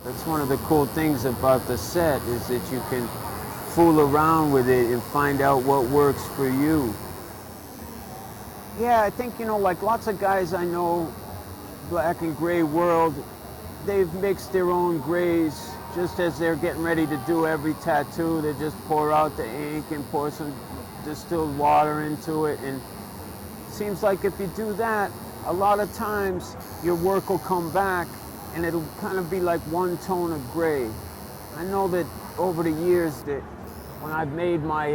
That's one of the cool things about the set, is that you can fool around with it and find out what works for you. Yeah, I think, you know, like lots of guys I know, black and gray world, they've mixed their own grays just as they're getting ready to do every tattoo. They just pour out the ink and pour some distilled water into it. And it seems like if you do that, a lot of times your work will come back and it'll kind of be like one tone of gray. I know that over the years that when I've made my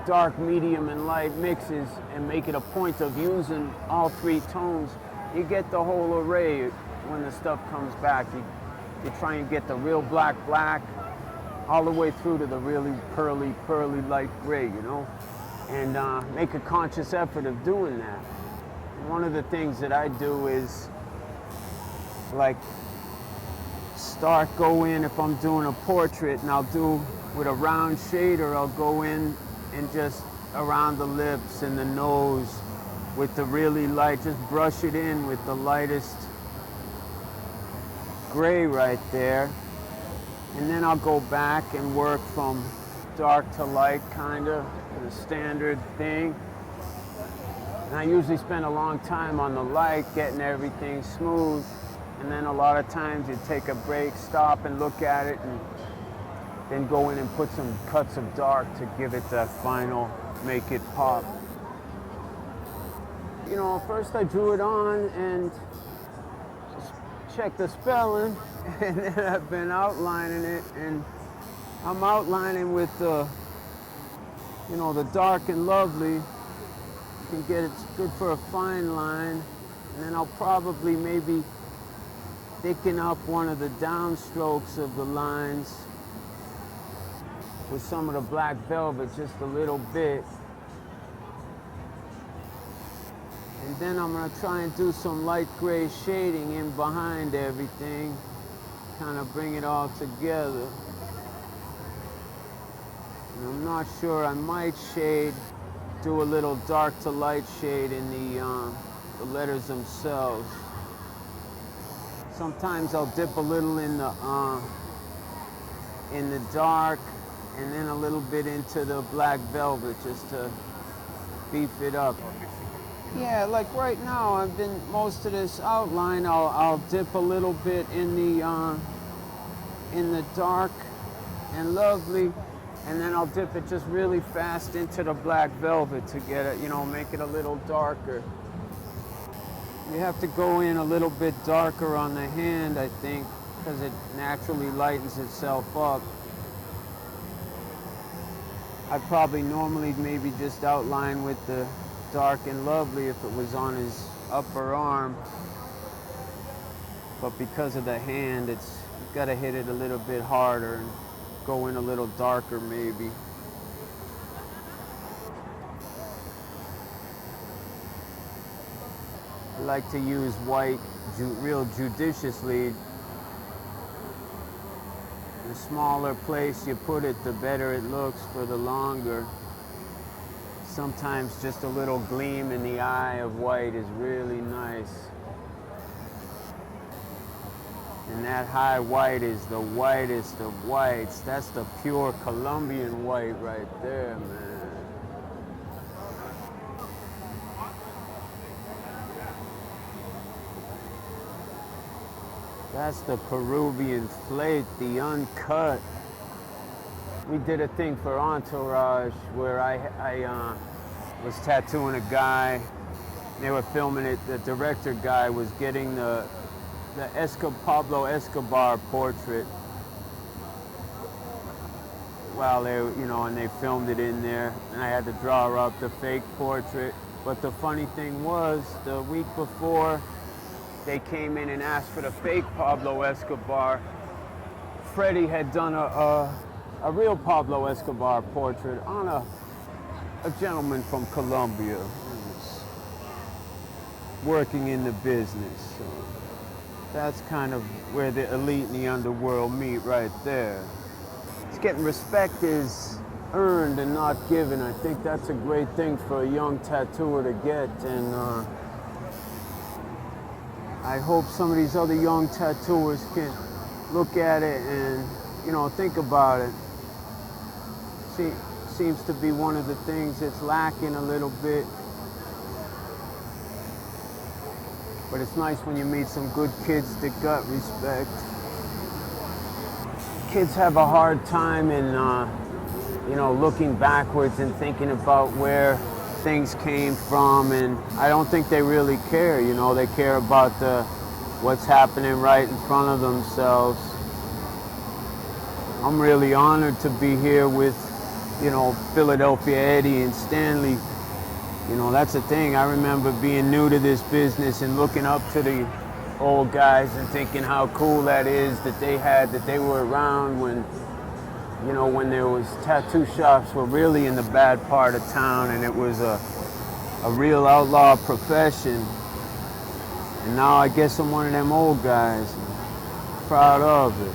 dark, medium, and light mixes and make it a point of using all three tones, you get the whole array when the stuff comes back. You try and get the real black, all the way through to the really pearly, light gray, you know? And make a conscious effort of doing that. One of the things that I do is, like, go in, if I'm doing a portrait, and I'll do with a round shader, I'll go in and just around the lips and the nose with the really light, just brush it in with the lightest gray right there. And then I'll go back and work from dark to light, kind of, the standard thing. And I usually spend a long time on the light, getting everything smooth. And then a lot of times you take a break, stop and look at it, and then go in and put some cuts of dark to give it that final, make it pop. You know, first I drew it on and checked the spelling, and then I've been outlining it, and I'm outlining with the, you know, the dark and lovely. You can get it's good for a fine line, and then I'll probably maybe thicken up one of the downstrokes of the lines with some of the black velvet, just a little bit. And then I'm gonna try and do some light gray shading in behind everything, kind of bring it all together. And I'm not sure, I might do a little dark to light shade in the letters themselves. Sometimes I'll dip a little in the dark, and then a little bit into the black velvet, just to beef it up. Yeah, like right now, I've been, most of this outline, I'll dip a little bit in the dark and lovely, and then I'll dip it just really fast into the black velvet to get it, you know, make it a little darker. You have to go in a little bit darker on the hand, I think, because it naturally lightens itself up. I'd probably normally maybe just outline with the dark and lovely if it was on his upper arm. But because of the hand, you've got to hit it a little bit harder and go in a little darker maybe. I like to use white real judiciously. The smaller place you put it, the better it looks for the longer. Sometimes just a little gleam in the eye of white is really nice. And that high white is the whitest of whites. That's the pure Colombian white right there, man. That's the Peruvian flake, the uncut. We did a thing for Entourage where I was tattooing a guy. They were filming it. The director guy was getting the Pablo Escobar portrait while they, you know, and they filmed it in there. And I had to draw up the fake portrait. But the funny thing was, the week before, they came in and asked for the fake Pablo Escobar. Freddie had done a real Pablo Escobar portrait on a gentleman from Colombia who was working in the business. So that's kind of where the elite and the underworld meet right there. It's getting respect is earned and not given. I think that's a great thing for a young tattooer to get, and I hope some of these other young tattooers look at it and, you know, think about it. Seems to be one of the things that's lacking a little bit. But it's nice when you meet some good kids that got respect. Kids have a hard time in, you know, looking backwards and thinking about where things came from, and I don't think they really care, you know. They care about what's happening right in front of themselves. I'm really honored to be here with, you know, Philadelphia Eddie and Stanley. You know, that's the thing. I remember being new to this business and looking up to the old guys and thinking how cool that is that they were around when, you know, when there was tattoo shops were really in the bad part of town and it was a real outlaw profession. And now I guess I'm one of them old guys. I'm proud of it.